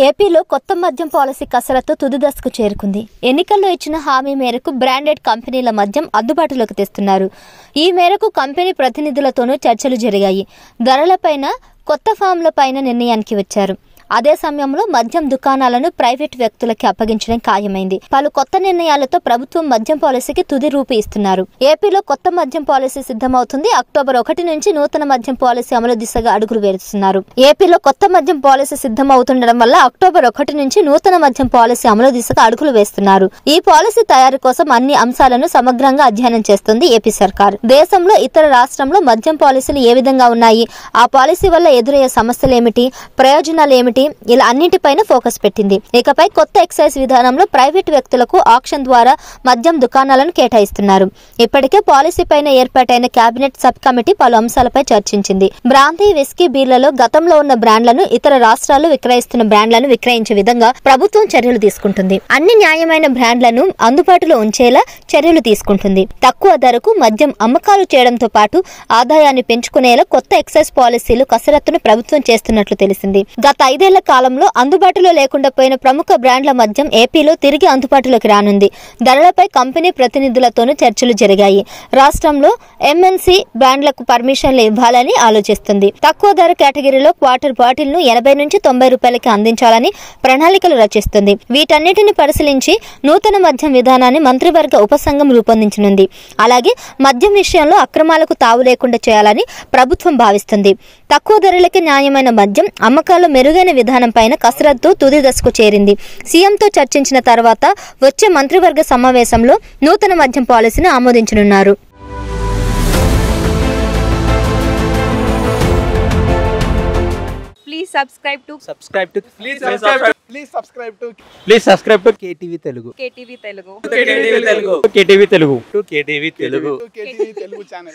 ఏపీలో కొత్త మద్యం పాలసీ కసరత్తు తుది దశకు చేరుకుంది. ఎన్నికల్లో ఇచ్చిన హామీ మేరకు బ్రాండెడ్ కంపెనీల మద్యం అందుబాటులోకి తెస్తున్నారు. ఈ మేరకు కంపెనీ ప్రతినిధులతోనూ చర్చలు జరిగాయి. ధరలపైన, కొత్త ఫామ్లపైన నిర్ణయానికి వచ్చారు. అదే సమయంలో మద్యం దుకాణాలను ప్రైవేట్ వ్యక్తులకి అప్పగించడం ఖాయమైంది. పలు కొత్త నిర్ణయాలతో ప్రభుత్వం మద్యం పాలసీకి తుది రూపు ఇస్తున్నారు. ఏపీలో కొత్త మద్యం పాలసీ సిద్ధమవుతుంది. అక్టోబర్ 1 నుంచి నూతన మద్యం పాలసీ అమలు దిశగా అడుగులు వేస్తున్నారు. ఏపీలో కొత్త మద్యం పాలసీ సిద్ధమవుతుండడం వల్ల అక్టోబర్ 1 నుంచి నూతన మద్యం పాలసీ అమలు దిశగా అడుగులు వేస్తున్నారు. ఈ పాలసీ తయారీ కోసం అన్ని అంశాలను సమగ్రంగా అధ్యయనం చేస్తుంది ఏపీ సర్కార్. దేశంలో ఇతర రాష్ట్రంలో మద్యం పాలసీలు ఏ విధంగా ఉన్నాయి, ఆ పాలసీ వల్ల ఎదురయ్యే సమస్యలు ఏమిటి, ప్రయోజనాలు ఏమిటి, ఇలా అన్నింటిపైన ఫోకస్ పెట్టింది. ఇకపై కొత్త ఎక్సైజ్ విధానంలో ప్రైవేట్ వ్యక్తులకు ఆక్షన్ ద్వారా మద్యం దుకాణాలను కేటాయిస్తున్నారు. ఇప్పటికే పాలసీ పైన ఏర్పాటైన కేబినెట్ సబ్ కమిటీ పలు అంశాలపై చర్చించింది. బ్రాందీ, విస్కీ, బీర్లలో గతంలో ఉన్న బ్రాండ్లను ఇతర రాష్ట్రాల్లో విక్రయిస్తున్న బ్రాండ్లను విక్రయించే విధంగా ప్రభుత్వం చర్యలు తీసుకుంటుంది. అన్ని న్యాయమైన బ్రాండ్లను అందుబాటులో ఉంచేలా చర్యలు తీసుకుంటుంది. తక్కువ ధరకు మద్యం అమ్మకాలు చేయడంతో పాటు ఆదాయాన్ని పెంచుకునేలా కొత్త ఎక్సైజ్ పాలసీలు కసరత్తును ప్రభుత్వం చేస్తున్నట్లు తెలిసింది. గత 5 ఏళ్ల కాలంలో అందుబాటులో లేకుండా పోయిన ప్రముఖ బ్రాండ్ల మద్యం ఏపీలో తిరిగి అందుబాటులోకి రానుంది. ధరలపై కంపెనీ ప్రతినిధులతోనూ చర్చలు జరిగాయి. రాష్ట్రంలో ఎంఎన్సీ బ్రాండ్లకు పర్మిషన్లు ఇవ్వాలని ఆలోచిస్తుంది. తక్కువ ధర కేటగిరీలో క్వార్టర్ బాటిల్ ను 80 నుంచి 90 రూపాయలకి అందించాలని ప్రణాళికలు రచిస్తుంది. వీటన్నిటిని పరిశీలించి నూతన మద్యం విధానాన్ని మంత్రివర్గ ఉపసంఘం రూపొందించనుంది. అలాగే మద్యం విషయంలో అక్రమాలకు తావు లేకుండా చేయాలని ప్రభుత్వం భావిస్తుంది. తక్కువ ధరలకి న్యాయమైన మద్యం అమ్మకాల్లో మెరుగైన విధానం పైన కసరత్తు తుది దశకు చేరింది. సీఎంతో చర్చించిన తర్వాత వచ్చే మంత్రివర్గ సమావేశంలో నూతన మద్యం పాలసీని ఆమోదించనున్నారు. Please subscribe to KTV Telugu. KTV Telugu. KTV Telugu channel.